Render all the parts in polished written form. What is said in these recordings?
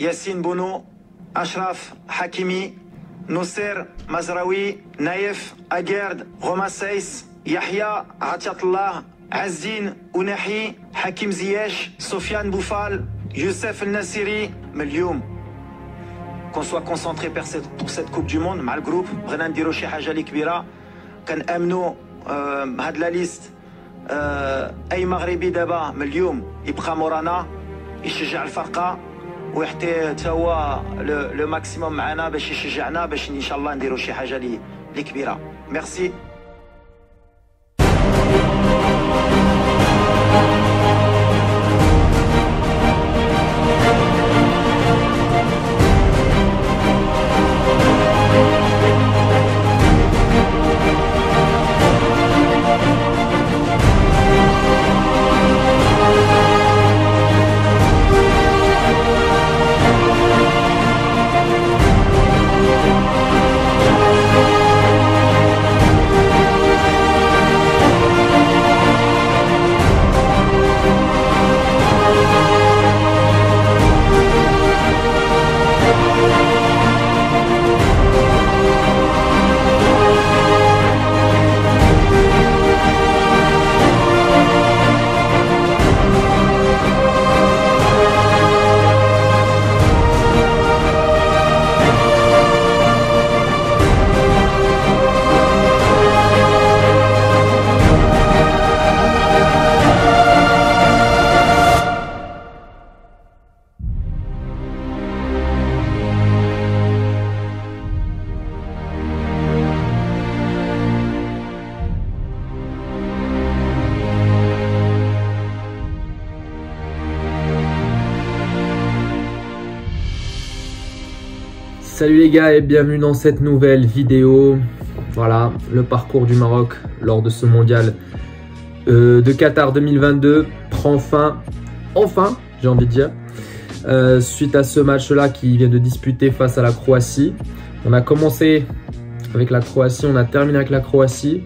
Yassine Bounou, Ashraf Hakimi, Nousser Mazraoui, Naïf Aguerd, Roma Seiss, Yahya Atiatullah, Azdine Ounahi, Hakim Ziyech, Sofiane Boufal, Youssef El Nassiri, Melioum. Qu'on soit concentré pour cette Coupe du Monde, مع الجروب بغينا نديرو شي حاجة اللي كبيرة كنأمنوا هاد لا ليست أي مغربي دابا من اليوم يبقى مورانا يشجع الفرقة ويحتي حتى هو لو ماكسيموم معنا باش يشجعنا باش ان شاء الله نديرو شي حاجة اللي كبيرة. ميرسي. Salut les gars et bienvenue dans cette nouvelle vidéo. Voilà, le parcours du Maroc lors de ce mondial de Qatar 2022 prend fin, enfin j'ai envie de dire, suite à ce match-là qui vient de disputer face à la Croatie. On a commencé avec la Croatie, on a terminé avec la Croatie.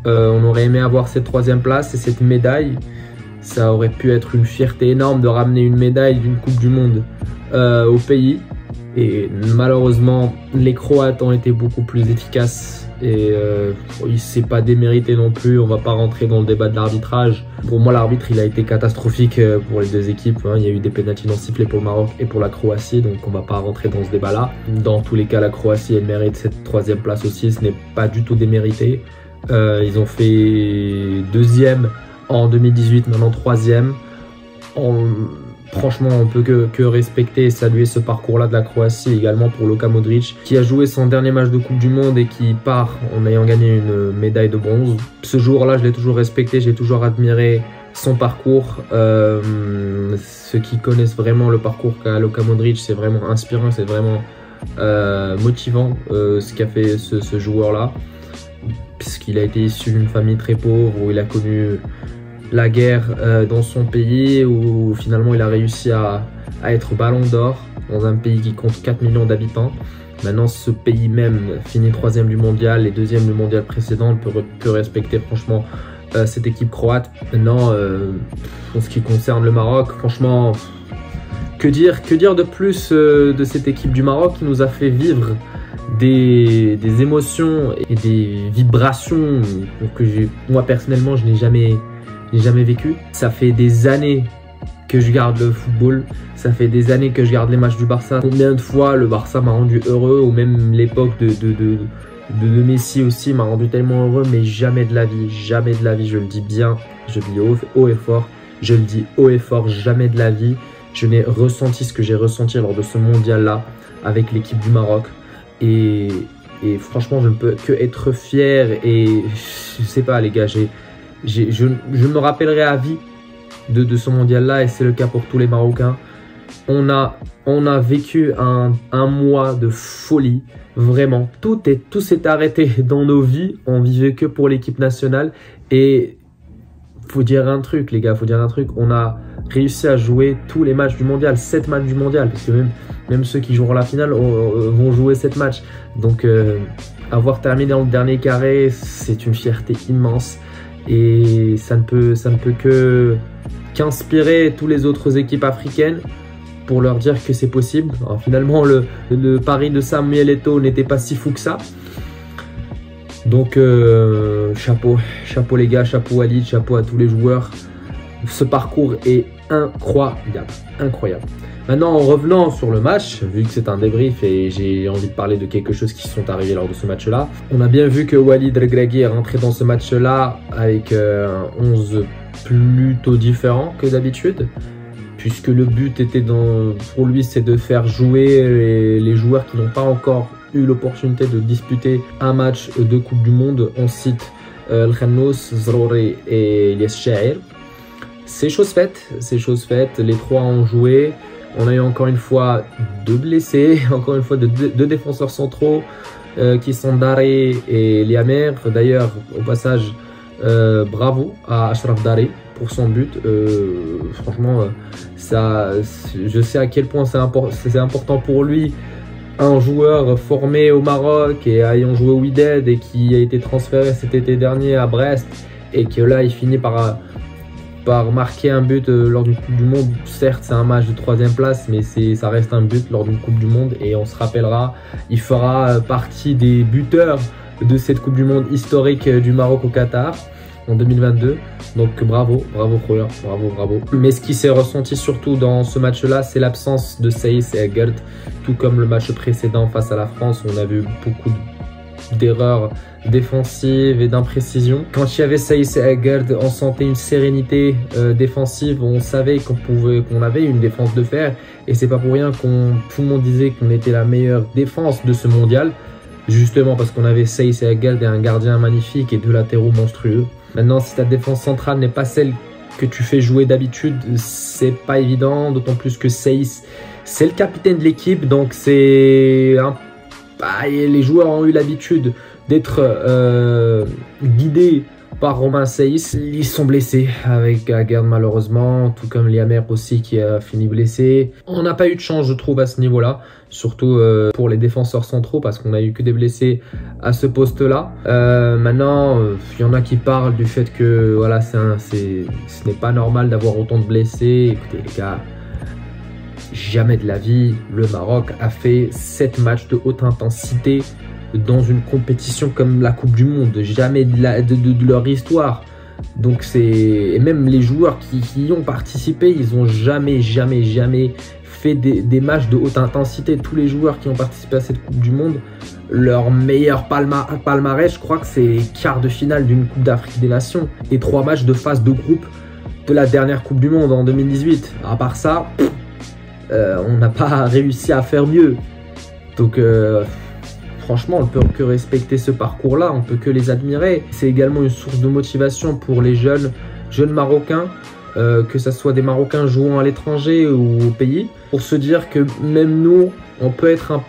On aurait aimé avoir cette troisième place et cette médaille. Ça aurait pu être une fierté énorme de ramener une médaille d'une Coupe du Monde au pays. Et malheureusement, les Croates ont été beaucoup plus efficaces et c'est pas démérité non plus. On va pas rentrer dans le débat de l'arbitrage. Pour moi, l'arbitre il a été catastrophique pour les deux équipes. Il y a eu des pénaltys non sifflés pour le Maroc et pour la Croatie, donc on va pas rentrer dans ce débat-là. Dans tous les cas, la Croatie elle mérite cette troisième place aussi. Ce n'est pas du tout démérité. Ils ont fait deuxième en 2018, maintenant troisième. Franchement, on peut que respecter et saluer ce parcours-là de la Croatie, également pour Luka Modric, qui a joué son dernier match de Coupe du Monde et qui part en ayant gagné une médaille de bronze. Ce jour-là, je l'ai toujours respecté, j'ai toujours admiré son parcours. Ceux qui connaissent vraiment le parcours qu'a Luka Modric, c'est vraiment inspirant, c'est vraiment motivant ce qu'a fait ce joueur-là, puisqu'il a été issu d'une famille très pauvre où il a connu la guerre dans son pays, où finalement il a réussi à être ballon d'or dans un pays qui compte 4 millions d'habitants. Maintenant ce pays même finit troisième du mondial et deuxième du mondial précédent. On peut respecter franchement cette équipe croate. Maintenant en ce qui concerne le Maroc, franchement que dire de plus de cette équipe du Maroc qui nous a fait vivre des émotions et des vibrations que moi personnellement je n'ai jamais vécu. Ça fait des années que je garde le football, ça fait des années que je garde les matchs du Barça. Combien de fois le Barça m'a rendu heureux, ou même l'époque de Messi aussi m'a rendu tellement heureux, mais jamais de la vie, je le dis bien, je le dis haut et fort, je le dis haut et fort, jamais de la vie, je n'ai ressenti ce que j'ai ressenti lors de ce mondial-là avec l'équipe du Maroc. Et franchement, je ne peux que être fier et je sais pas les gars, je me rappellerai à vie de ce mondial-là et c'est le cas pour tous les Marocains. On a vécu un mois de folie, vraiment. Tout s'est arrêté dans nos vies, on vivait que pour l'équipe nationale et faut dire un truc les gars, on a réussi à jouer tous les matchs du mondial, 7 matchs du mondial, parce que même ceux qui joueront la finale vont jouer 7 matchs. Donc avoir terminé dans le dernier carré, c'est une fierté immense. Et ça ne peut qu'inspirer toutes les autres équipes africaines pour leur dire que c'est possible. Alors, finalement, le pari de Samuel Eto'o n'était pas si fou que ça. Donc, chapeau les gars, chapeau Walid, chapeau à tous les joueurs. Ce parcours est incroyable. Maintenant, en revenant sur le match, vu que c'est un débrief et j'ai envie de parler de quelque chose qui se sont arrivés lors de ce match-là, on a bien vu que Walid Regragui est rentré dans ce match-là avec un 11 plutôt différent que d'habitude, puisque le but était pour lui, c'est de faire jouer les joueurs qui n'ont pas encore eu l'opportunité de disputer un match de Coupe du Monde. On cite El Khanous, Zrori et Ilyes Chaher. C'est chose faite, les trois ont joué. On a eu encore une fois 2 blessés, encore une fois deux défenseurs centraux qui sont Daré et Liamer. D'ailleurs, au passage, bravo à Achraf Daré pour son but. Franchement, je sais à quel point c'est important pour lui. Un joueur formé au Maroc et ayant joué au Wydad et qui a été transféré cet été dernier à Brest et que là, il finit par marquer un but lors d'une Coupe du Monde. Certes, c'est un match de 3e place, mais ça reste un but lors d'une Coupe du Monde. Et on se rappellera, il fera partie des buteurs de cette Coupe du Monde historique du Maroc au Qatar en 2022. Donc bravo Khouya, bravo. Mais ce qui s'est ressenti surtout dans ce match-là, c'est l'absence de Saïss et Aguerd. Tout comme le match précédent face à la France, on a vu beaucoup d'erreurs défensives et d'imprécisions. Quand il y avait Saïss et Aguerd, on sentait une sérénité défensive. On savait qu'on avait une défense de fer. Et c'est pas pour rien tout le monde disait qu'on était la meilleure défense de ce mondial. Justement parce qu'on avait Saïss et Aguerd et un gardien magnifique et 2 latéraux monstrueux. Maintenant, si ta défense centrale n'est pas celle que tu fais jouer d'habitude, c'est pas évident. D'autant plus que Saïss, c'est le capitaine de l'équipe. Donc les joueurs ont eu l'habitude d'être guidés par Romain Saïss. Ils sont blessés avec Aguerd malheureusement, tout comme Liamer aussi qui a fini blessé. On n'a pas eu de chance, je trouve, à ce niveau-là, surtout pour les défenseurs centraux parce qu'on a eu que des blessés à ce poste-là. Maintenant, il y en a qui parlent du fait que voilà, ce n'est pas normal d'avoir autant de blessés. Écoutez les gars, jamais de la vie le Maroc a fait 7 matchs de haute intensité dans une compétition comme la Coupe du Monde, jamais de leur histoire. Donc et même les joueurs qui y ont participé, ils n'ont jamais fait des matchs de haute intensité. Tous les joueurs qui ont participé à cette Coupe du Monde, leur meilleur palmarès, je crois que c'est quart de finale d'une Coupe d'Afrique des Nations et 3 matchs de phase de groupe de la dernière Coupe du Monde en 2018. À part ça, on n'a pas réussi à faire mieux. Donc franchement, on ne peut que respecter ce parcours-là, on ne peut que les admirer. C'est également une source de motivation pour les jeunes Marocains, que ce soit des Marocains jouant à l'étranger ou au pays, pour se dire que même nous, on peut être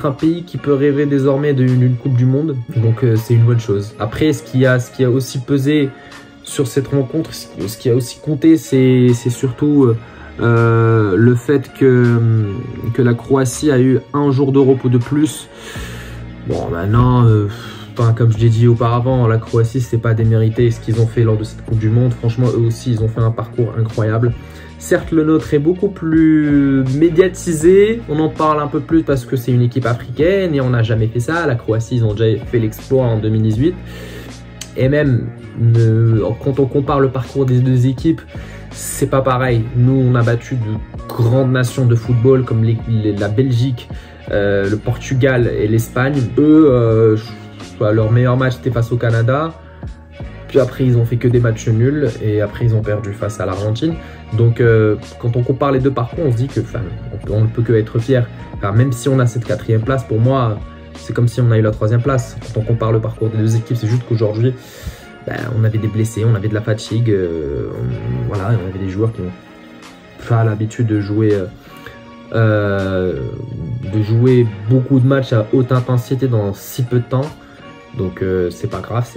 un pays qui peut rêver désormais d'une Coupe du Monde. Donc c'est une bonne chose. Après, ce qui a aussi pesé sur cette rencontre, ce qui a aussi compté, c'est surtout le fait que la Croatie a eu un jour de repos de plus. Bon, maintenant, comme je l'ai dit auparavant, la Croatie, c'est pas démérité ce qu'ils ont fait lors de cette Coupe du Monde. Franchement, eux aussi, ils ont fait un parcours incroyable. Certes, le nôtre est beaucoup plus médiatisé. On en parle un peu plus parce que c'est une équipe africaine et on n'a jamais fait ça. La Croatie, ils ont déjà fait l'exploit en 2018. Et même, quand on compare le parcours des 2 équipes, c'est pas pareil. Nous, on a battu de grandes nations de football comme la Belgique, le Portugal et l'Espagne. Eux, leur meilleur match était face au Canada. Puis après, ils ont fait que des matchs nuls. Et après, ils ont perdu face à l'Argentine. Donc, quand on compare les 2 parcours, on se dit que on ne peut que être fier. Car même si on a cette 4e place, pour moi, c'est comme si on a eu la 3e place. Quand on compare le parcours des 2 équipes, c'est juste qu'aujourd'hui, on avait des blessés, on avait de la fatigue, voilà, on avait des joueurs qui n'ont pas l'habitude de jouer beaucoup de matchs à haute intensité dans si peu de temps. Donc c'est pas grave.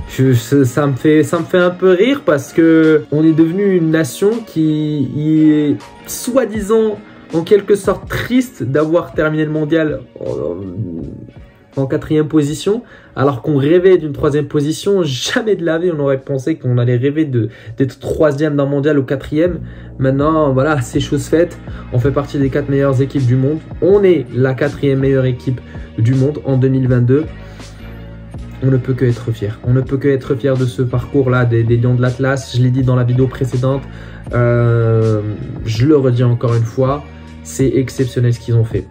Ça me fait un peu rire parce que on est devenu une nation qui est soi-disant en quelque sorte triste d'avoir terminé le mondial en 4e position, alors qu'on rêvait d'une 3e position. Jamais de la vie on aurait pensé qu'on allait rêver d'être 3e d'un mondial ou 4e. Maintenant, voilà, c'est chose faite. On fait partie des 4 meilleures équipes du monde. On est la 4e meilleure équipe du monde en 2022. On ne peut que être fier. On ne peut que être fier de ce parcours-là des Lions de l'Atlas. Je l'ai dit dans la vidéo précédente. Je le redis encore une fois. C'est exceptionnel ce qu'ils ont fait.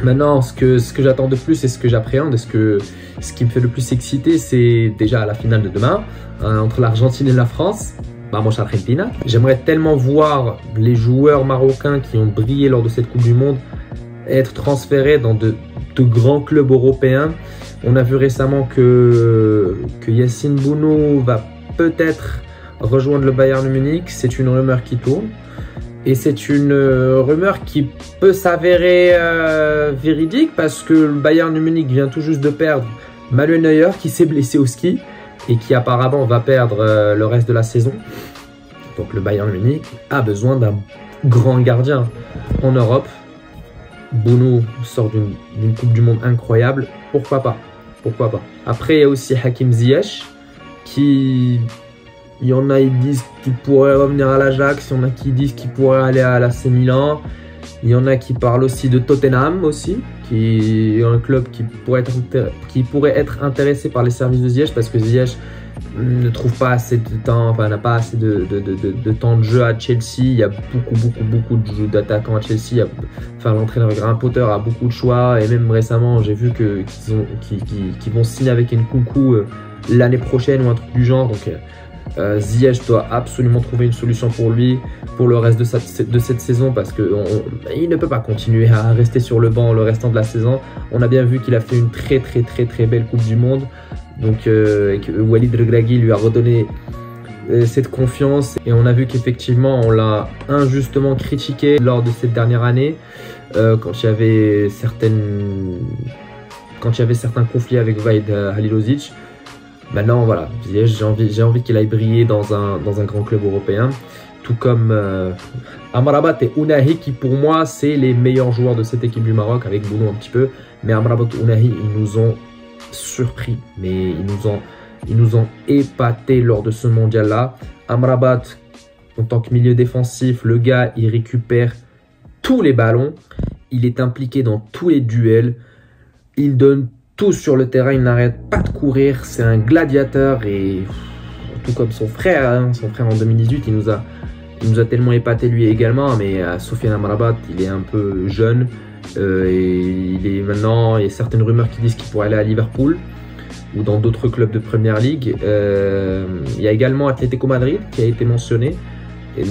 Maintenant, ce que j'attends de plus et ce que j'appréhende, ce qui me fait le plus exciter, c'est déjà la finale de demain entre l'Argentine et la France. Vamos Argentina. J'aimerais tellement voir les joueurs marocains qui ont brillé lors de cette Coupe du Monde être transférés dans de grands clubs européens. On a vu récemment que Yacine Bounou va peut-être rejoindre le Bayern Munich. C'est une rumeur qui tourne. Et c'est une rumeur qui peut s'avérer véridique parce que le Bayern Munich vient tout juste de perdre Manuel Neuer qui s'est blessé au ski et qui apparemment va perdre le reste de la saison. Donc le Bayern Munich a besoin d'un grand gardien en Europe. Bounou sort d'une Coupe du Monde incroyable. Pourquoi pas? Pourquoi pas? Après, il y a aussi Hakim Ziyech qui... Il y en a qui disent qu'il pourrait revenir à l'Ajax, il y en a qui disent qu'il pourrait aller à l'AC Milan. Il y en a qui parlent aussi de Tottenham aussi, qui est un club qui pourrait être intéressé par les services de Ziyech parce que Ziyech ne trouve pas assez de temps, enfin n'a pas assez de temps de jeu à Chelsea. Il y a beaucoup d'attaquants à Chelsea. Enfin, l'entraîneur Graham Potter a beaucoup de choix et même récemment j'ai vu qu'ils vont signer avec Nkunku l'année prochaine ou un truc du genre. Donc Ziyech doit absolument trouver une solution pour lui pour le reste de cette saison parce qu'il ne peut pas continuer à rester sur le banc le restant de la saison. On a bien vu qu'il a fait une très belle Coupe du Monde. Donc Walid Regragui lui a redonné cette confiance et on a vu qu'effectivement on l'a injustement critiqué lors de cette dernière année quand il y avait certains conflits avec Vahid Halilovic. Maintenant voilà, j'ai envie qu'il aille briller dans un grand club européen, tout comme Amrabat et Ounahi qui pour moi c'est les meilleurs joueurs de cette équipe du Maroc avec Bounou un petit peu, mais Amrabat et Ounahi ils nous ont surpris, mais ils nous ont épatés lors de ce mondial là. Amrabat en tant que milieu défensif, le gars il récupère tous les ballons, il est impliqué dans tous les duels, il donne tout sur le terrain, il n'arrête pas de courir, c'est un gladiateur et tout comme son frère en 2018 il nous a tellement épaté lui également, mais Sofiane Amrabat il est un peu jeune. Et maintenant, il y a certaines rumeurs qui disent qu'il pourrait aller à Liverpool ou dans d'autres clubs de Première Ligue. Il y a également Atlético Madrid qui a été mentionné.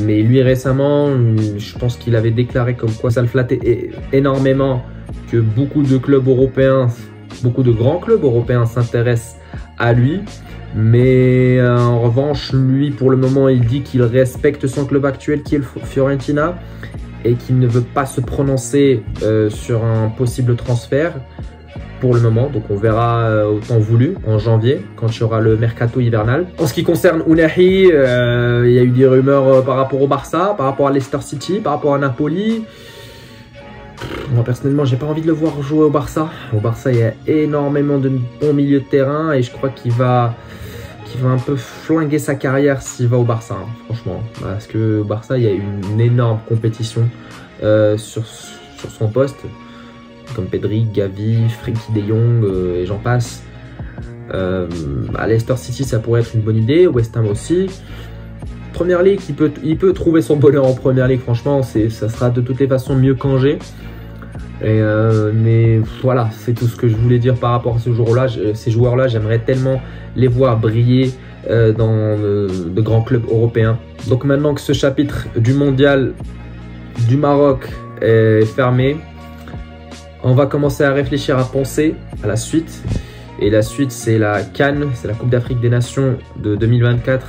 Mais lui récemment, je pense qu'il avait déclaré comme quoi ça le flattait énormément que beaucoup de clubs européens, beaucoup de grands clubs européens s'intéressent à lui. Mais en revanche, lui pour le moment, il dit qu'il respecte son club actuel qui est le Fiorentina et qu'il ne veut pas se prononcer sur un possible transfert pour le moment. Donc on verra au temps voulu en janvier quand il y aura le mercato hivernal. En ce qui concerne Ounahi, il y a eu des rumeurs par rapport au Barça, par rapport à Leicester City, par rapport à Napoli. Moi personnellement j'ai pas envie de le voir jouer au Barça. Au Barça il y a énormément de bons milieux de terrain et je crois qu'il va un peu flinguer sa carrière s'il va au Barça, hein, franchement. Parce que au Barça, il y a une énorme compétition sur son poste, comme Pedri, Gavi, Frenkie de Jong et j'en passe. À Leicester City, ça pourrait être une bonne idée. West Ham aussi. Première Ligue, il peut trouver son bonheur en Première Ligue, franchement. Ça sera de toutes les façons mieux qu'Angers. Mais voilà, c'est tout ce que je voulais dire par rapport à ces joueurs-là. J'aimerais tellement les voir briller dans de grands clubs européens. Donc maintenant que ce chapitre du mondial du Maroc est fermé, on va commencer à réfléchir, à penser à la suite. Et la suite, c'est la CAN, c'est la Coupe d'Afrique des Nations de 2024.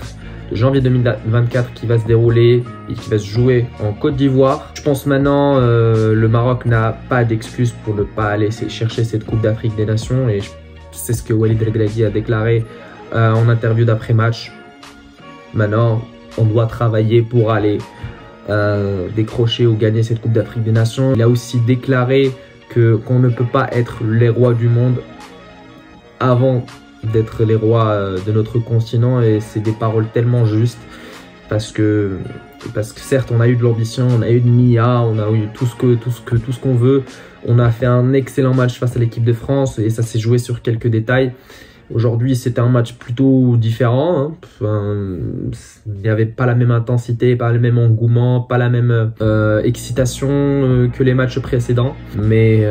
De janvier 2024 qui va se dérouler et qui va se jouer en Côte d'Ivoire. Je pense maintenant le Maroc n'a pas d'excuse pour ne pas aller chercher cette Coupe d'Afrique des Nations et c'est ce que Walid Regragui a déclaré en interview d'après-match. Maintenant, on doit travailler pour aller décrocher ou gagner cette Coupe d'Afrique des Nations. Il a aussi déclaré qu'on ne peut pas être les rois du monde avant d'être les rois de notre continent, et c'est des paroles tellement justes parce que certes on a eu de l'ambition, on a eu de Nia, on a eu tout ce qu'on veut, on a fait un excellent match face à l'équipe de France et ça s'est joué sur quelques détails. Aujourd'hui, c'était un match plutôt différent. Hein. Enfin, il n'y avait pas la même intensité, pas le même engouement, pas la même excitation que les matchs précédents. Mais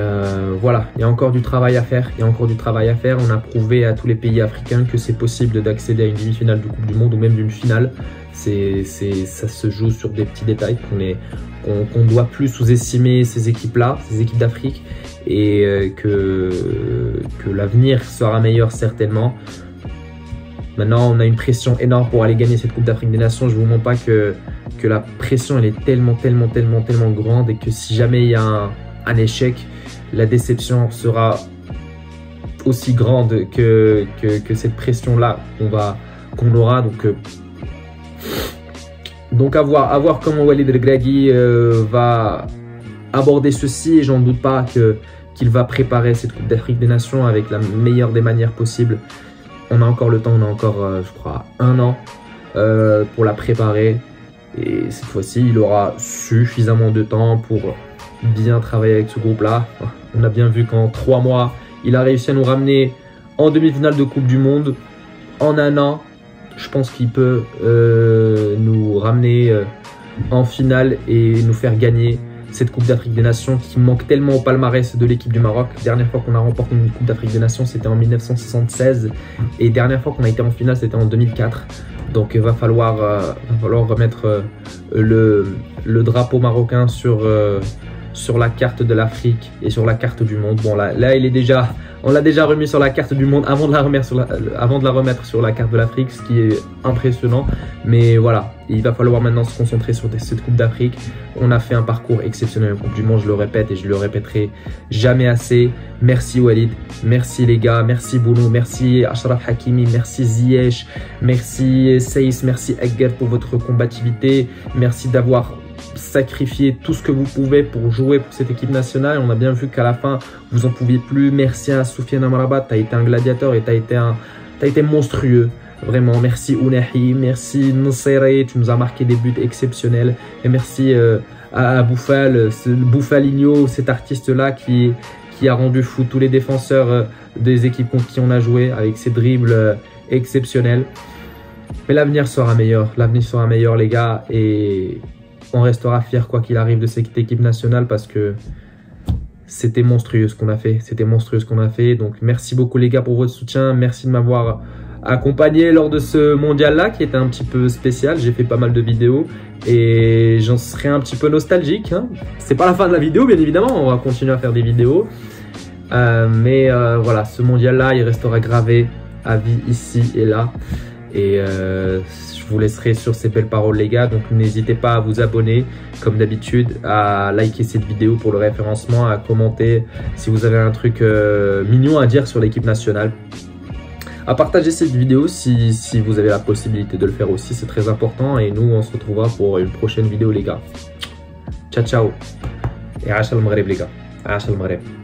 voilà, il y a encore du travail à faire. On a prouvé à tous les pays africains que c'est possible d'accéder à une demi-finale de Coupe du Monde ou même d'une finale. Ça se joue sur des petits détails qu'on doit plus sous-estimer ces équipes-là, ces équipes d'Afrique, et que l'avenir sera meilleur certainement. Maintenant, on a une pression énorme pour aller gagner cette Coupe d'Afrique des Nations. Je ne vous mens pas que la pression elle est tellement grande, et que si jamais il y a un échec, la déception sera aussi grande que cette pression-là qu'on aura. Donc à voir comment Walid Regragui va aborder ceci, et j'en doute pas qu'il va préparer cette Coupe d'Afrique des Nations avec la meilleure des manières possibles. On a encore le temps, on a encore je crois 1 an pour la préparer, et cette fois-ci il aura suffisamment de temps pour bien travailler avec ce groupe-là. On a bien vu qu'en 3 mois il a réussi à nous ramener en demi-finale de Coupe du Monde. En 1 an, je pense qu'il peut nous ramener en finale et nous faire gagner cette Coupe d'Afrique des Nations qui manque tellement au palmarès de l'équipe du Maroc. La dernière fois qu'on a remporté une Coupe d'Afrique des Nations, c'était en 1976. Et la dernière fois qu'on a été en finale, c'était en 2004. Donc il va falloir remettre le drapeau marocain sur la carte de l'Afrique et sur la carte du monde. Bon là on l'a déjà remis sur la carte du monde avant de la remettre sur la carte de l'Afrique, ce qui est impressionnant. Mais voilà, il va falloir maintenant se concentrer sur cette Coupe d'Afrique. On a fait un parcours exceptionnel en Coupe du Monde, je le répète et je le répéterai jamais assez. Merci Walid, merci les gars, merci Bounou, merci Achraf Hakimi, merci Ziyech, merci Saïs, merci Egger pour votre combativité. Merci d'avoir sacrifier tout ce que vous pouvez pour jouer pour cette équipe nationale. On a bien vu qu'à la fin vous en pouviez plus. Merci à Soufiane Amrabat, tu as été un gladiateur et tu as été monstrueux, vraiment. Merci Ounahi, merci Nsere, tu nous as marqué des buts exceptionnels, et merci à Boufal, Boufalinho, cet artiste là qui a rendu fou tous les défenseurs des équipes contre qui on a joué avec ses dribbles exceptionnels. Mais l'avenir sera meilleur les gars, et on restera fiers quoi qu'il arrive de cette équipe nationale, parce que c'était monstrueux ce qu'on a fait. Donc merci beaucoup les gars pour votre soutien. Merci de m'avoir accompagné lors de ce mondial là qui était un petit peu spécial. J'ai fait pas mal de vidéos et j'en serai un petit peu nostalgique, hein. C'est pas la fin de la vidéo bien évidemment, on va continuer à faire des vidéos. Mais voilà, ce mondial là il restera gravé à vie ici et là. Et je vous laisserai sur ces belles paroles les gars, donc n'hésitez pas à vous abonner comme d'habitude, à liker cette vidéo pour le référencement, à commenter si vous avez un truc mignon à dire sur l'équipe nationale, à partager cette vidéo si vous avez la possibilité de le faire aussi, c'est très important. Et nous on se retrouvera pour une prochaine vidéo les gars. Ciao ciao et Acha al Maghreb les gars, Acha al Maghreb.